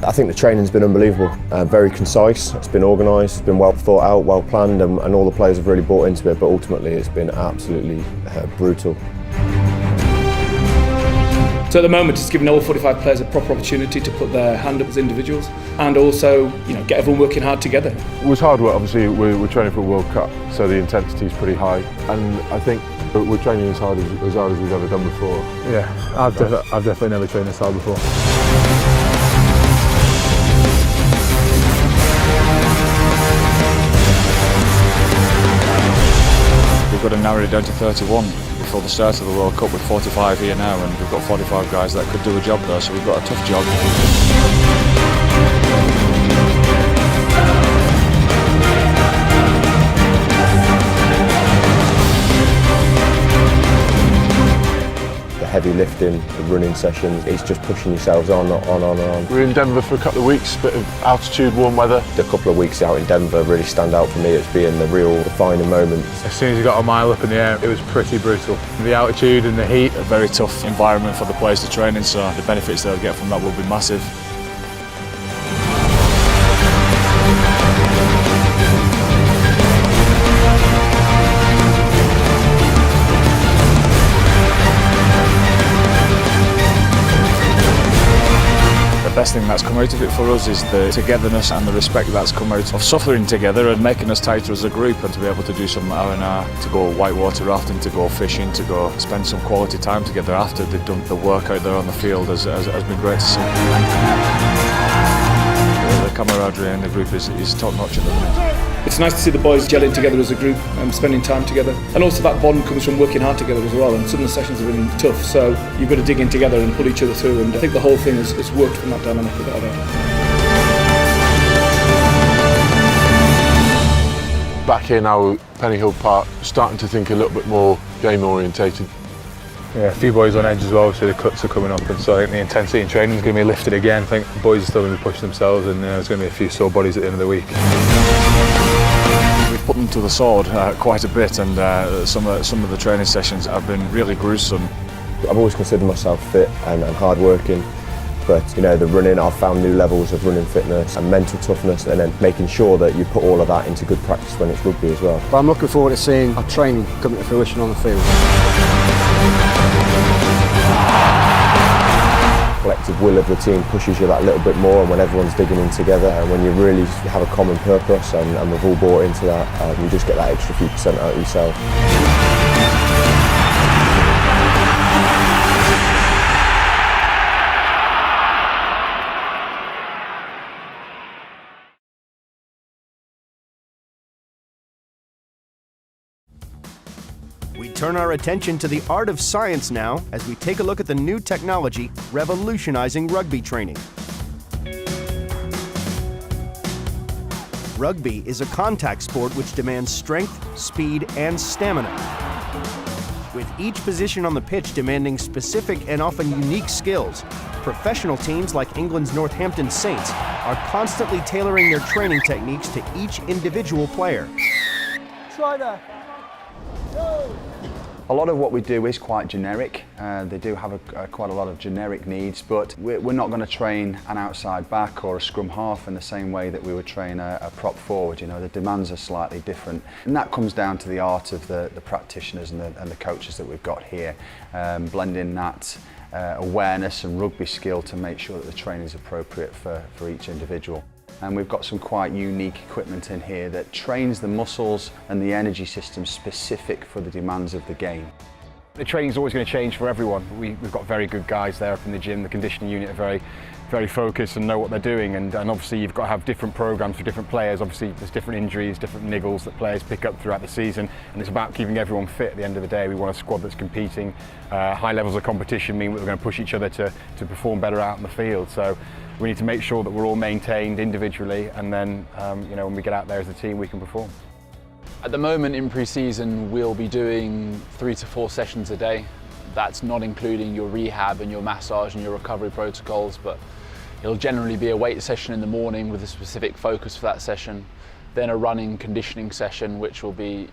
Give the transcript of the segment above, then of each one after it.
I think the training's been unbelievable, very concise, it's been organised, it's been well thought out, well planned, and all the players have really bought into it, but ultimately it's been absolutely brutal. So at the moment it's given all 45 players a proper opportunity to put their hand up as individuals and also get everyone working hard together. It was hard work, obviously we're training for a World Cup, so the intensity is pretty high, and I think we're training as hard as we've ever done before. Yeah, I've definitely never trained this hard before. We've got to narrow it down to 31 before the start of the World Cup. With 45 here now, and we've got 45 guys that could do a job there, so we've got a tough job. Heavy lifting, the running sessions, it's just pushing yourselves on. We're in Denver for a couple of weeks, bit of altitude, warm weather. The couple of weeks out in Denver really stand out for me as being the real defining moments. As soon as you got a mile up in the air, it was pretty brutal. The altitude and the heat. A very tough environment for the players to train in, so the benefits they'll get from that will be massive. The best thing that's come out of it for us is the togetherness and the respect that's come out of suffering together and making us tighter as a group, and to be able to do some R&R, to go whitewater rafting, to go fishing, to go spend some quality time together after they've done the work out there on the field has been great to see. The camaraderie in the group is top notch at the minute. It's nice to see the boys gelling together as a group and spending time together, and also that bond comes from working hard together as well, and some of the sessions have been tough, so you've got to dig in together and pull each other through, and I think the whole thing has worked from that dynamic without a doubt. Back here now at Penny Hill Park, starting to think a little bit more game orientated. Yeah, a few boys on edge as well, so the cuts are coming up, and so I think the intensity in training is going to be lifted again. I think the boys are still going to be pushing themselves, and there's going to be a few sore bodies at the end of the week. We've put them to the sword quite a bit, and some of the training sessions have been really gruesome. I've always considered myself fit and hard working, but the running, I've found new levels of running fitness and mental toughness, and then making sure that you put all of that into good practice when it's rugby as well. But I'm looking forward to seeing our training coming to fruition on the field. Collective will of the team pushes you that little bit more, and when everyone's digging in together and when you really have a common purpose and we've all bought into that, you just get that extra few percent out of yourself. We turn our attention to the art of science now as we take a look at the new technology revolutionizing rugby training. Rugby is a contact sport which demands strength, speed, and stamina. With each position on the pitch demanding specific and often unique skills, professional teams like England's Northampton Saints are constantly tailoring their training techniques to each individual player. Try that. Go. A lot of what we do is quite generic. They do have quite a lot of generic needs, but we're not going to train an outside back or a scrum half in the same way that we would train a prop forward. The demands are slightly different, and that comes down to the art of the practitioners and the coaches that we've got here, blending that awareness and rugby skill to make sure that the training is appropriate for each individual. And we've got some quite unique equipment in here that trains the muscles and the energy system specific for the demands of the game. The training's always going to change for everyone. We've got very good guys there up in the gym. The conditioning unit are very focused and know what they're doing, and obviously you've got to have different programs for different players. Obviously there's different injuries, different niggles that players pick up throughout the season, and it's about keeping everyone fit at the end of the day. We want a squad that's competing. High levels of competition mean that we're going to push each other to perform better out in the field. So we need to make sure that we're all maintained individually, and then when we get out there as a team we can perform. At the moment in pre-season we'll be doing 3 to 4 sessions a day. That's not including your rehab and your massage and your recovery protocols, but it'll generally be a weight session in the morning with a specific focus for that session, then a running conditioning session which will be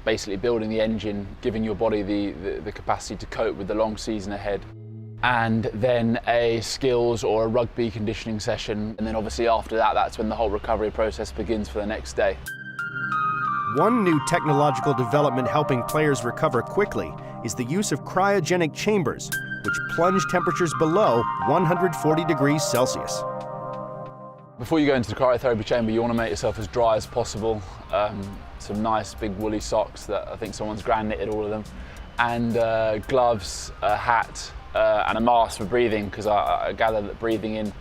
basically building the engine, giving your body the capacity to cope with the long season ahead. and then a skills or a rugby conditioning session. And then obviously after that, that's when the whole recovery process begins for the next day. One new technological development helping players recover quickly is the use of cryogenic chambers, which plunge temperatures below 140 degrees Celsius. Before you go into the cryotherapy chamber, you want to make yourself as dry as possible. Some nice big woolly socks that I think someone's grand knitted all of them, and gloves, a hat, and a mask for breathing, because I gather that breathing in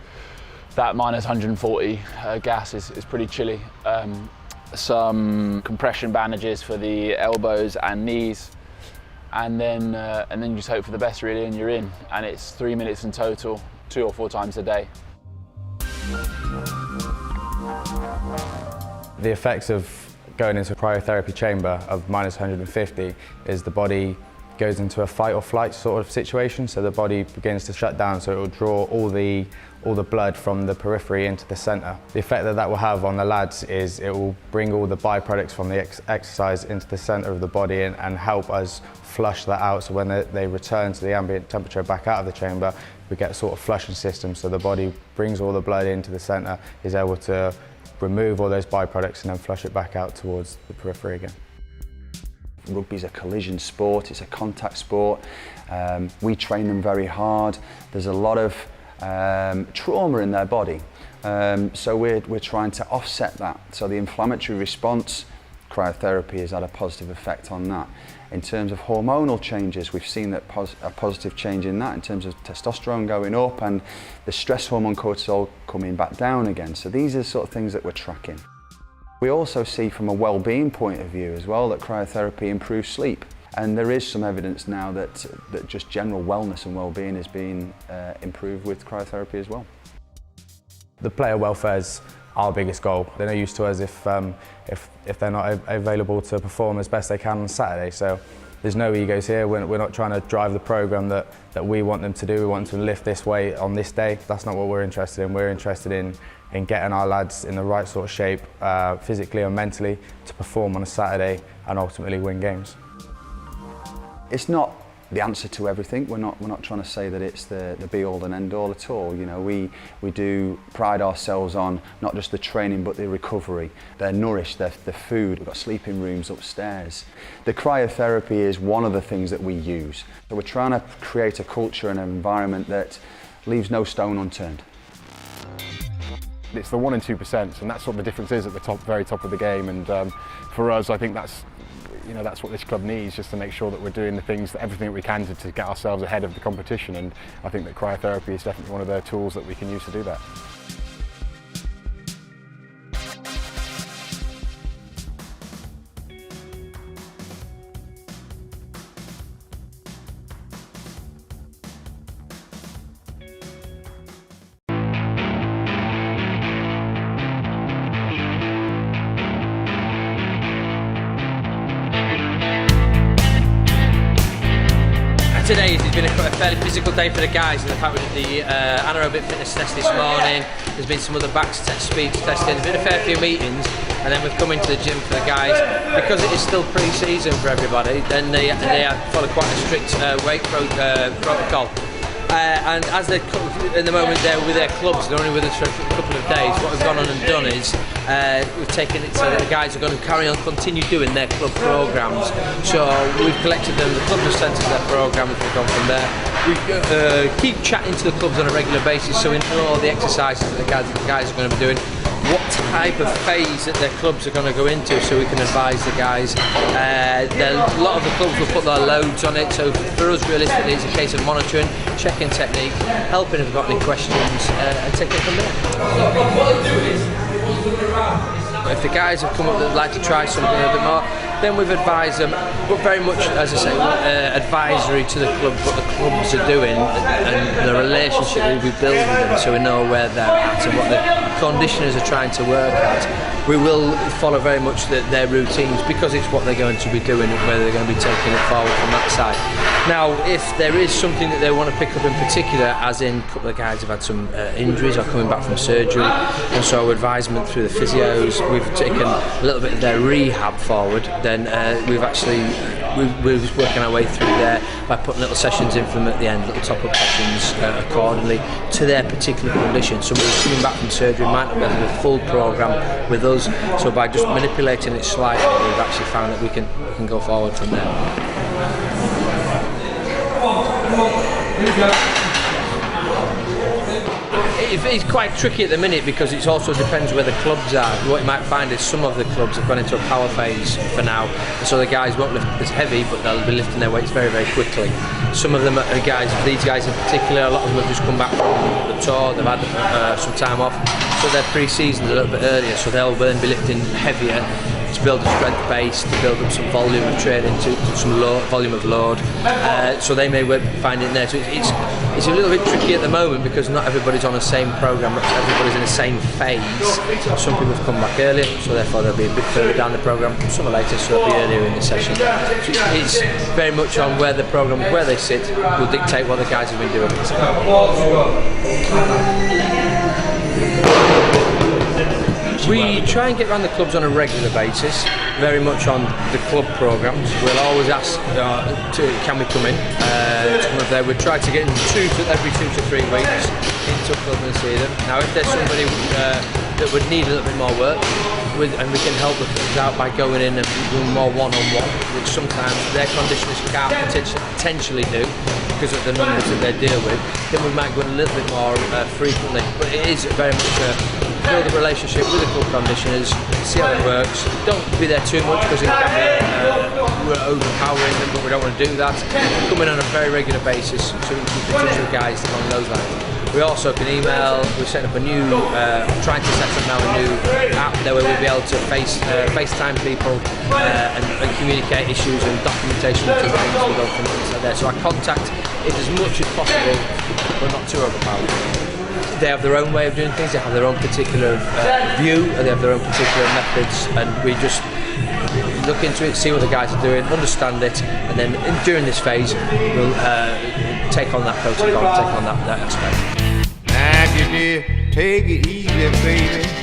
that minus 140 gas is pretty chilly. Some compression bandages for the elbows and knees, and then you just hope for the best really, and you're in. And it's 3 minutes in total, 2 or 4 times a day. The effects of going into a cryotherapy chamber of minus 150 is the body goes into a fight or flight sort of situation, so the body begins to shut down, so it will draw all the blood from the periphery into the centre. The effect that will have on the lads is it will bring all the byproducts from the exercise into the centre of the body and help us flush that out, so when they return to the ambient temperature back out of the chamber, we get a sort of flushing system, so the body brings all the blood into the centre, is able to remove all those byproducts and then flush it back out towards the periphery again. Rugby's a collision sport, it's a contact sport. We train them very hard. There's a lot of trauma in their body. So we're trying to offset that. So the inflammatory response, cryotherapy has had a positive effect on that. In terms of hormonal changes, we've seen that a positive change in that in terms of testosterone going up and the stress hormone cortisol coming back down again. So these are the sort of things that we're tracking. We also see from a well-being point of view as well that cryotherapy improves sleep. And there is some evidence now that just general wellness and well-being is being improved with cryotherapy as well. The player welfare is our biggest goal. They're no use to us if they're not available to perform as best they can on Saturday. So there's no egos here. We're not trying to drive the programme that we want them to do. We want them to lift this weight on this day. That's not what we're interested in. We're interested in getting our lads in the right sort of shape, physically and mentally, to perform on a Saturday and ultimately win games. It's not the answer to everything. We're not trying to say that it's the be-all and end-all at all. You know, we do pride ourselves on not just the training but the recovery. They're nourished, the food, we've got sleeping rooms upstairs. The cryotherapy is one of the things that we use. So we're trying to create a culture and an environment that leaves no stone unturned. It's the 1% and 2%, and that's what the difference is at the very top of the game. And for us, I think that's what this club needs, just to make sure that we're doing everything that we can to get ourselves ahead of the competition. And I think that cryotherapy is definitely one of the tools that we can use to do that. Today has been a fairly physical day for the guys, and the fact we did the anaerobic fitness test this morning. There's been some other back test, speed testing. There's been a fair few meetings, and then we've come into the gym for the guys because it is still pre-season for everybody. Then they follow quite a strict weight protocol. And as they're in the moment they're with their clubs, they're only with us for a couple of days. What we've gone on and done is we've taken it so that the guys are going to continue doing their club programmes. So we've collected them, the club has sent us their programmes, we've gone from there. We keep chatting to the clubs on a regular basis, so we know all the exercises that the guys are going to be doing, what type of phase that their clubs are going to go into, so we can advise the guys. A lot of the clubs will put their loads on it, so for us realistically it's a case of monitoring, checking technique, helping if we've got any questions, and taking it from there. If the guys have come up that would like to try something a bit more, then we've advised them, but very much, as I say, advisory to the club, what the clubs are doing and the relationship we'll be building with them, so we know where they're at and what the conditioners are trying to work at. We will follow very much their routines because it's what they're going to be doing and whether they're going to be taking it forward from that side. Now, if there is something that they want to pick up in particular, as in a couple of guys have had some injuries or coming back from surgery, and so advisement through the physios, we've taken a little bit of their rehab forward, then we've actually we're just working our way through there by putting little sessions in for them at the end, little top-up sessions accordingly to their particular condition. Somebody who's coming back from surgery might not be able to do a full programme with us, so by just manipulating it slightly, we've actually found that we can go forward from there. It's quite tricky at the minute because it also depends where the clubs are. What you might find is some of the clubs have gone into a power phase for now, so the guys won't lift as heavy, but they'll be lifting their weights very, very quickly. Some of them are guys, these guys in particular, a lot of them have just come back from the tour, they've had some time off, so their pre-season's a little bit earlier, so they'll then be lifting heavier to build a strength base, to build up some volume of training, to some volume of load. So they may find it there. So it's a little bit tricky at the moment because not everybody's on the same programme, not everybody's in the same phase. Some people have come back earlier, so therefore they'll be a bit further down the programme. Some are later, so they'll be earlier in the session. So it's very much on where the programme, where they sit, will dictate what the guys have been doing. We try and get around the clubs on a regular basis, very much on the club programmes. We'll always ask, can we come in? To come up there. We try to get in every 2 to 3 weeks into a club and see them. Now, if there's somebody that would need a little bit more work, and we can help the clubs out by going in and doing more one-on-one, which sometimes their conditioners can't potentially do because of the numbers that they deal with, then we might go in a little bit more frequently. But it is very much build a relationship with the club conditioners, see how it works. Don't be there too much because it can be we're overpowering them, but we don't want to do that. Come in on a very regular basis so we can keep in touch with guys along those lines. We also can email. We're setting up a new, trying to set up now a new app there where we'll be able to FaceTime people and communicate issues and documentation and things with those things like that. So our contact is as much as possible, but not too overpowering. They have their own way of doing things, they have their own particular view, and they have their own particular methods, and we just look into it, see what the guys are doing, understand it, and then during this phase we'll take on that protocol, take on that aspect. Take it easy, baby.